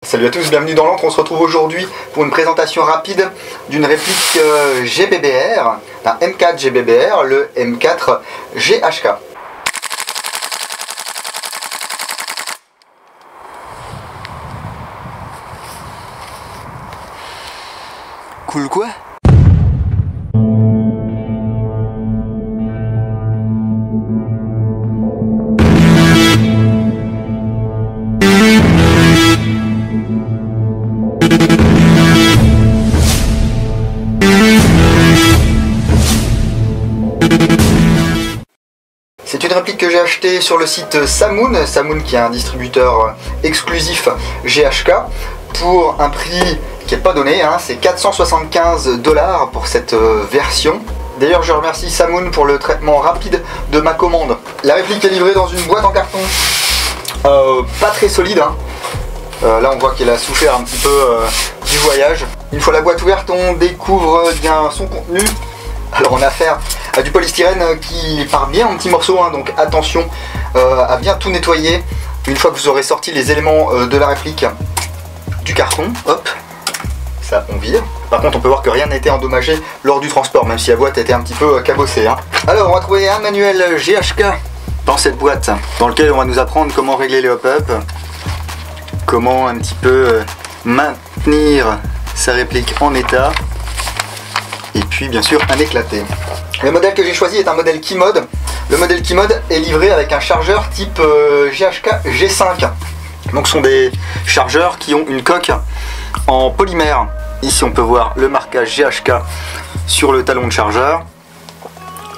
Salut à tous, bienvenue dans l'encre. On se retrouve aujourd'hui pour une présentation rapide d'une réplique GBBR, d'un M4 GBBR, le M4 GHK. Cool quoi? C'est une réplique que j'ai achetée sur le site Samoun, Samoun qui est un distributeur exclusif GHK, pour un prix qui n'est pas donné, hein, c'est 475 $ pour cette version. D'ailleurs je remercie Samoun pour le traitement rapide de ma commande. La réplique est livrée dans une boîte en carton, pas très solide, hein. Là on voit qu'elle a souffert un petit peu du voyage. Une fois la boîte ouverte, on découvre bien son contenu. Alors on a affaire à du polystyrène qui part bien en petits morceaux, hein, donc attention à bien tout nettoyer une fois que vous aurez sorti les éléments de la réplique du carton. Hop, ça on vire. Par contre on peut voir que rien n'a été endommagé lors du transport, même si la boîte était un petit peu cabossée, hein. Alors on va trouver un manuel GHK dans cette boîte, dans lequel on va nous apprendre comment régler les hop-up, comment un petit peu maintenir sa réplique en état, et puis bien sûr un éclaté. Le modèle que j'ai choisi est un modèle Keymode. Le modèle Keymode est livré avec un chargeur type GHK G5. Donc ce sont des chargeurs qui ont une coque en polymère. Ici on peut voir le marquage GHK sur le talon de chargeur,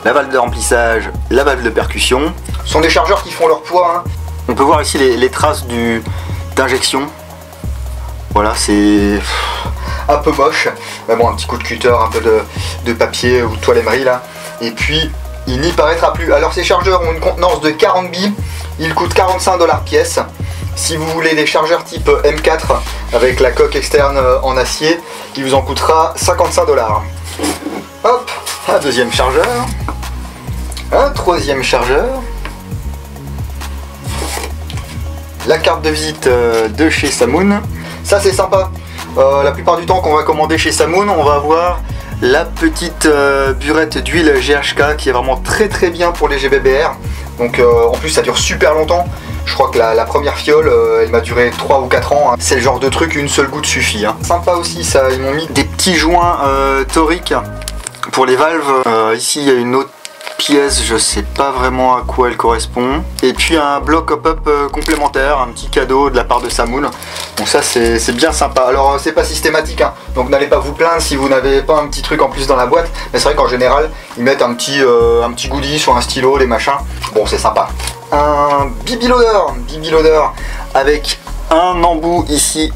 la valve de remplissage, la valve de percussion. Ce sont des chargeurs qui font leur poids, hein. On peut voir ici les traces d'injection. Voilà, c'est un peu moche, mais bon, un petit coup de cutter, un peu de papier ou de toile émery là, et puis il n'y paraîtra plus. Alors ces chargeurs ont une contenance de 40 billes, ils coûtent 45 $ pièce. Si vous voulez des chargeurs type M4 avec la coque externe en acier, il vous en coûtera 55 $. Hop, un deuxième chargeur, un troisième chargeur, la carte de visite de chez Samoun. Ça c'est sympa. La plupart du temps qu'on va commander chez Samoun, on va avoir la petite burette d'huile GHK qui est vraiment très bien pour les GBBR. Donc en plus ça dure super longtemps. Je crois que la première fiole elle m'a duré 3 ou 4 ans, hein. C'est le genre de truc, une seule goutte suffit, hein. Sympa aussi ça, ils m'ont mis des petits joints toriques pour les valves. Ici il y a une autre pièce, je sais pas vraiment à quoi elle correspond, et puis un bloc hop-up complémentaire, un petit cadeau de la part de Samoun. Donc ça c'est bien sympa. Alors c'est pas systématique, hein, donc n'allez pas vous plaindre si vous n'avez pas un petit truc en plus dans la boîte, mais c'est vrai qu'en général ils mettent un petit goodie sur un stylo, les machins. Bon, c'est sympa. Un BB loader avec un embout ici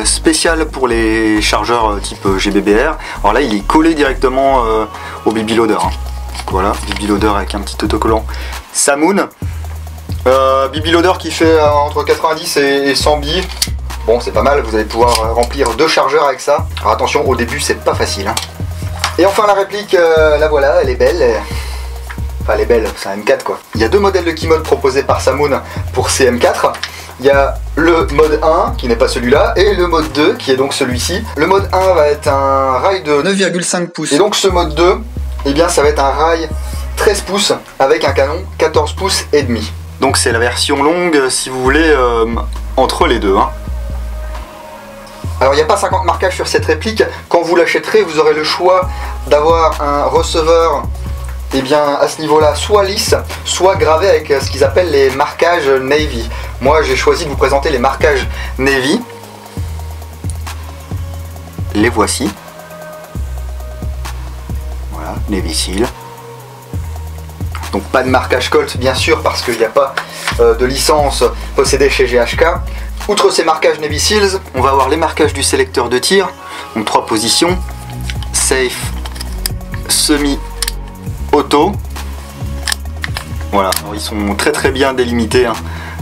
spécial pour les chargeurs type GBBR. Alors là il est collé directement au BB loader, hein. Voilà, BB loader avec un petit autocollant Samoun. BB loader qui fait entre 90 et 100 billes. Bon, c'est pas mal, vous allez pouvoir remplir 2 chargeurs avec ça. Alors attention, au début c'est pas facile, hein. Et enfin la réplique, la voilà, elle est belle. Enfin elle est belle, c'est un M4 quoi. Il y a 2 modèles de Keymode proposés par Samoun pour ces M4. Il y a le mode 1 qui n'est pas celui-là et le mode 2 qui est donc celui-ci. Le mode 1 va être un rail de 9,5 pouces. Et donc ce mode 2, eh bien ça va être un rail 13 pouces avec un canon 14 pouces et demi. Donc c'est la version longue si vous voulez entre les deux, hein. Alors il n'y a pas 50 marquages sur cette réplique. Quand vous l'achèterez, vous aurez le choix d'avoir un receveur, et bien à ce niveau là, soit lisse, soit gravé avec ce qu'ils appellent les marquages Navy. Moi j'ai choisi de vous présenter les marquages Navy. Les voici. Voilà, Navy Seal. Donc pas de marquage Colt bien sûr parce qu'il n'y a pas de licence possédée chez GHK. Outre ces marquages Navy Seals, on va avoir les marquages du sélecteur de tir. Donc 3 positions, safe, semi, auto. Voilà, alors ils sont très bien délimités, hein.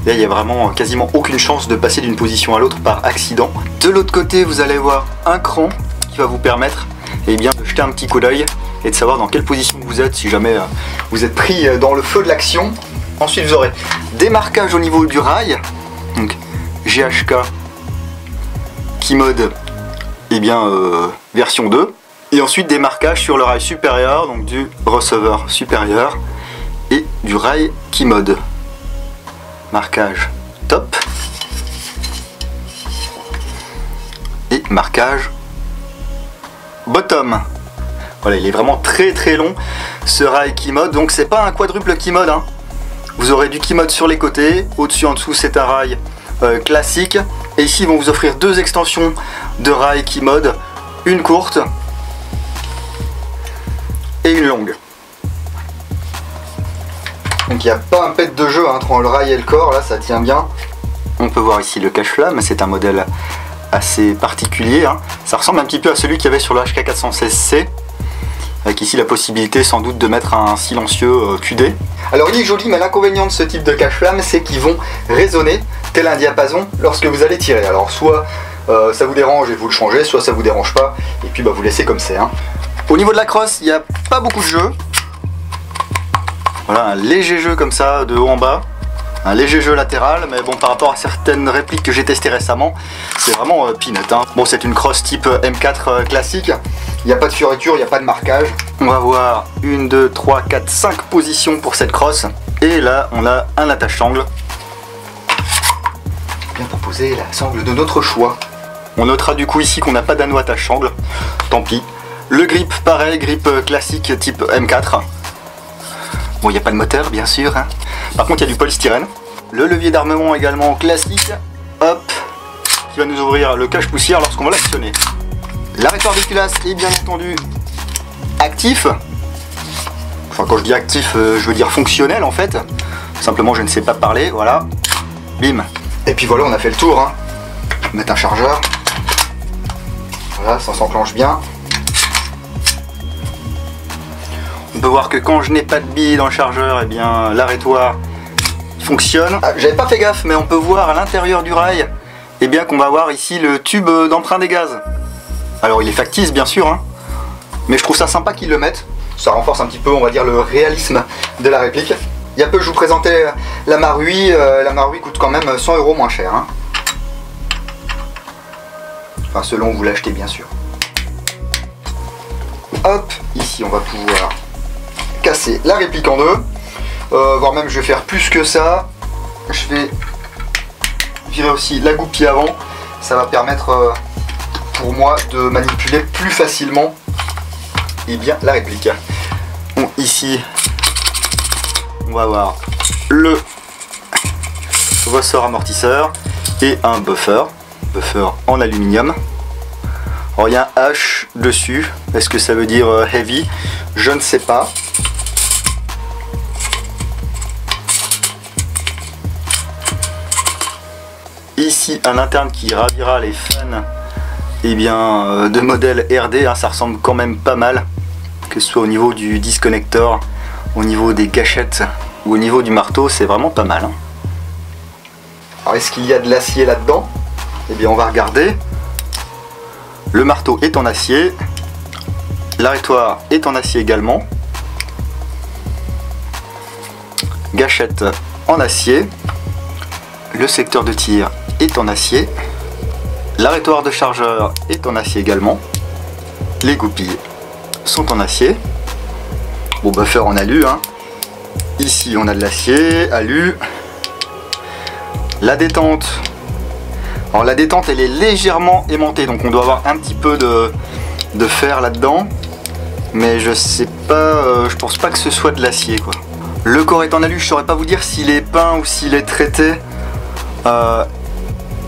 Là il n'y a vraiment quasiment aucune chance de passer d'une position à l'autre par accident. De l'autre côté vous allez voir un cran qui va vous permettre de jeter un petit coup d'œil et de savoir dans quelle position vous êtes si jamais vous êtes pris dans le feu de l'action. Ensuite vous aurez des marquages au niveau du rail, donc GHK Key-Mode version 2. Et ensuite des marquages sur le rail supérieur, donc du receveur supérieur et du rail Key-Mode. Marquage top. Et marquage bottom. Voilà, il est vraiment très très long ce rail Key-Mode, donc c'est pas un quadruple Key-Mode, hein. Vous aurez du Key-Mode sur les côtés, au-dessus en dessous c'est un rail classique, et ici ils vont vous offrir deux extensions de rail Key-Mode, une courte et une longue. Donc il n'y a pas un pet de jeu entre le rail et le corps, là ça tient bien. On peut voir ici le cache-flamme, c'est un modèle assez particulier, hein. Ça ressemble un petit peu à celui qu'il y avait sur le HK416C, avec ici la possibilité sans doute de mettre un silencieux QD. Alors il est joli, mais l'inconvénient de ce type de cache-flamme, c'est qu'ils vont résonner tel un diapason lorsque vous allez tirer. Alors soit ça vous dérange et vous le changez, soit ça vous dérange pas et puis vous laissez comme c'est, hein. Au niveau de la crosse, il n'y a pas beaucoup de jeu. Voilà, un léger jeu comme ça de haut en bas, un léger jeu latéral, mais bon, par rapport à certaines répliques que j'ai testées récemment, c'est vraiment peanut, hein. Bon, c'est une crosse type M4 classique, il n'y a pas de fioriture, il n'y a pas de marquage. On va voir 1, 2, 3, 4, 5 positions pour cette crosse, et là on a un attache-sangle bien proposé, la sangle de notre choix. On notera du coup ici qu'on n'a pas d'anneau attache-sangle, tant pis. Le grip, pareil, grip classique type M4. Bon, il n'y a pas de moteur, bien sûr, hein. Par contre, il y a du polystyrène. Le levier d'armement également classique. Hop, qui va nous ouvrir le cache-poussière lorsqu'on va l'actionner. L'arrêteur de culasse est bien entendu actif. Enfin, quand je dis actif, je veux dire fonctionnel en fait. Simplement, je ne sais pas parler, voilà. Bim. Et puis voilà, on a fait le tour, hein. On va mettre un chargeur. Voilà, ça s'enclenche bien. On peut voir que quand je n'ai pas de billes dans le chargeur, eh bien l'arrêtoir fonctionne. Ah, j'avais pas fait gaffe, mais on peut voir à l'intérieur du rail, eh bien qu'on va voir ici le tube d'emprunt des gaz. Alors il est factice bien sûr, hein, mais je trouve ça sympa qu'ils le mettent. Ça renforce un petit peu, on va dire, le réalisme de la réplique. Il y a peu, je vous présentais la Marui. La Marui coûte quand même 100 € moins cher, hein. Enfin, selon où vous l'achetez bien sûr. Hop, ici on va pouvoir casser la réplique en deux, voire même je vais faire plus que ça. Je vais virer aussi la goupille avant, ça va permettre pour moi de manipuler plus facilement la réplique. Bon, ici on va avoir le ressort amortisseur et un buffer en aluminium. Alors il y a un H dessus, est-ce que ça veut dire heavy? Je ne sais pas. Ici un interne qui ravira les fans de modèle RD, hein, ça ressemble quand même pas mal, que ce soit au niveau du disconnecteur, au niveau des gâchettes ou au niveau du marteau, c'est vraiment pas mal, hein. Alors est-ce qu'il y a de l'acier là-dedans? Eh bien on va regarder. Le marteau est en acier, l'arrêtoir est en acier également, gâchette en acier, le secteur de tir est en acier, l'arrêtoir de chargeur est en acier également, les goupilles sont en acier, bon, buffer en alu, hein. Ici on a de l'acier, alu, la détente. Alors la détente elle est légèrement aimantée, donc on doit avoir un petit peu de fer là-dedans, mais je sais pas, je pense pas que ce soit de l'acier quoi. Le corps est en alu, je saurais pas vous dire s'il est peint ou s'il est traité.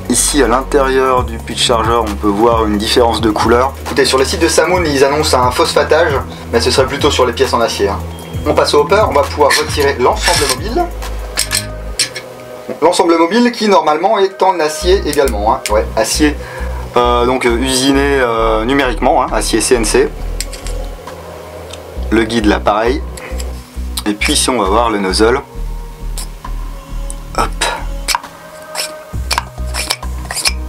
Ici à l'intérieur du puits de chargeur on peut voir une différence de couleur. Écoutez, sur le site de Samune ils annoncent un phosphatage, mais ce serait plutôt sur les pièces en acier, hein. On passe au hopper, on va pouvoir retirer l'ensemble mobile. L'ensemble mobile qui normalement est en acier également, hein. Ouais, acier donc usiné numériquement, hein, acier CNC. Le guide là pareil. Et puis ici on va voir le nozzle. Hop.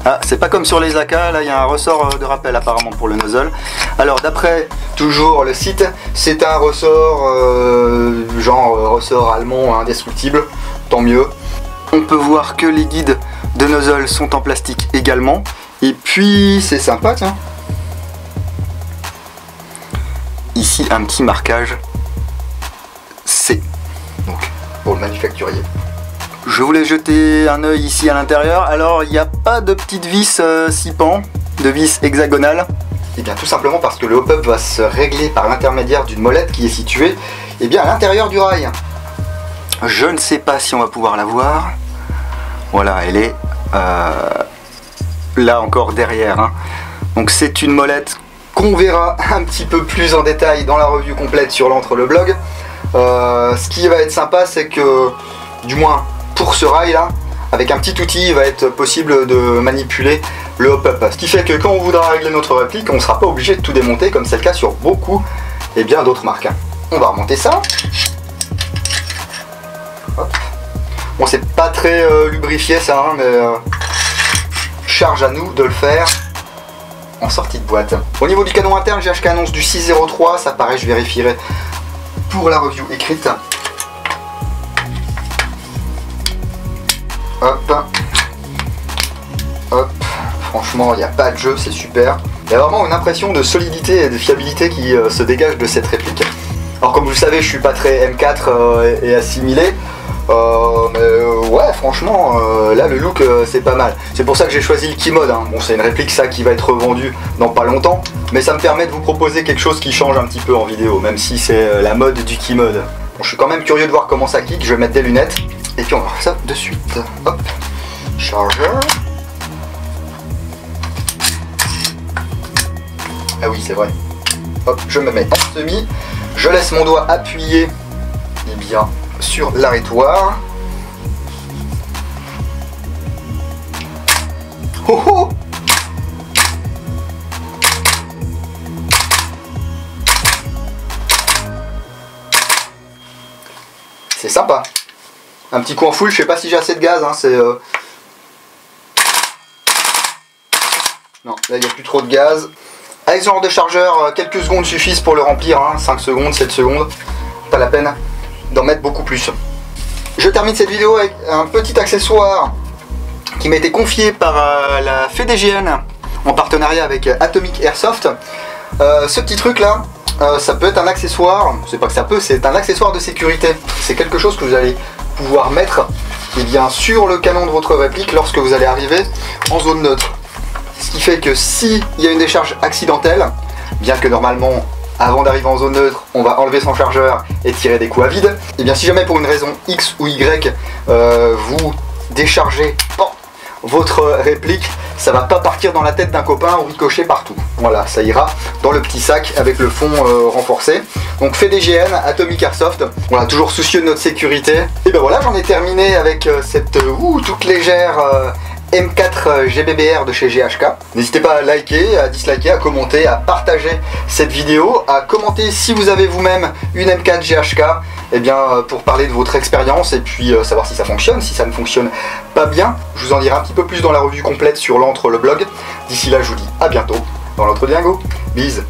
Ah, c'est pas comme sur les AK, là il y a un ressort de rappel apparemment pour le nozzle. Alors d'après toujours le site, c'est un ressort genre ressort allemand indestructible, tant mieux. On peut voir que les guides de nozzle sont en plastique également. Et puis c'est sympa, tiens. Ici un petit marquage C, donc pour le manufacturier. Je voulais jeter un œil ici à l'intérieur. Alors il n'y a pas de petite vis 6 pans, de vis hexagonale. Et bien tout simplement parce que le hop-up va se régler par l'intermédiaire d'une molette qui est située à l'intérieur du rail. Je ne sais pas si on va pouvoir la voir. Voilà, elle est là encore derrière, hein. Donc c'est une molette qu'on verra un petit peu plus en détail dans la review complète sur l'entre le blog. Ce qui va être sympa, c'est que du moins pour ce rail là, avec un petit outil, il va être possible de manipuler le hop-up. Ce qui fait que quand on voudra régler notre réplique, on ne sera pas obligé de tout démonter comme c'est le cas sur beaucoup et bien d'autres marques. On va remonter ça. Hop. Bon, c'est pas très lubrifié ça, hein, mais charge à nous de le faire en sortie de boîte. Au niveau du canon interne, GHK annonce du 603, ça paraît, je vérifierai pour la review écrite. Hop, hop, franchement il n'y a pas de jeu, c'est super. Il y a vraiment une impression de solidité et de fiabilité qui se dégage de cette réplique. Alors comme vous le savez, je suis pas très M4 et assimilé, mais ouais franchement là le look c'est pas mal. C'est pour ça que j'ai choisi le Keymode, hein. Bon, c'est une réplique ça qui va être revendue dans pas longtemps, mais ça me permet de vous proposer quelque chose qui change un petit peu en vidéo, même si c'est la mode du Keymode. Bon, je suis quand même curieux de voir comment ça kick, je vais mettre des lunettes. Et puis on va faire ça de suite. Hop, chargeur. Ah oui, c'est vrai. Hop, je me mets en semi. Je laisse mon doigt appuyé sur l'arrêtoir. Oh oh! C'est sympa. Un petit coup en full, je sais pas si j'ai assez de gaz, hein, c'est... Non, là il n'y a plus trop de gaz. Avec ce genre de chargeur, quelques secondes suffisent pour le remplir, hein, 5 secondes, 7 secondes. Pas la peine d'en mettre beaucoup plus. Je termine cette vidéo avec un petit accessoire qui m'a été confié par la FEDGN en partenariat avec Atomic Airsoft. Ce petit truc là, ça peut être un accessoire, c'est pas que ça peut, c'est un accessoire de sécurité. C'est quelque chose que vous allez pouvoir mettre sur le canon de votre réplique lorsque vous allez arriver en zone neutre. Ce qui fait que s'il y a une décharge accidentelle, bien que normalement avant d'arriver en zone neutre on va enlever son chargeur et tirer des coups à vide, et bien si jamais pour une raison X ou Y vous déchargez votre réplique, ça va pas partir dans la tête d'un copain ou ricocher partout. Voilà, ça ira dans le petit sac avec le fond renforcé. Donc FEDGN, Atomic Airsoft, voilà, toujours soucieux de notre sécurité. Et ben voilà, j'en ai terminé avec cette toute légère M4 GBBR de chez GHK. N'hésitez pas à liker, à disliker, à commenter, à partager cette vidéo, à commenter si vous avez vous-même une M4 GHK, et bien pour parler de votre expérience et puis savoir si ça fonctionne, si ça ne fonctionne pas bien. Je vous en dirai un petit peu plus dans la revue complète sur l'entre le blog. D'ici là, je vous dis à bientôt dans l'entre Dingo. Bise.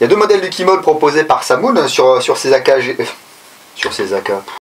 Il y a deux modèles de Keymode proposés par Samoun sur ces AK.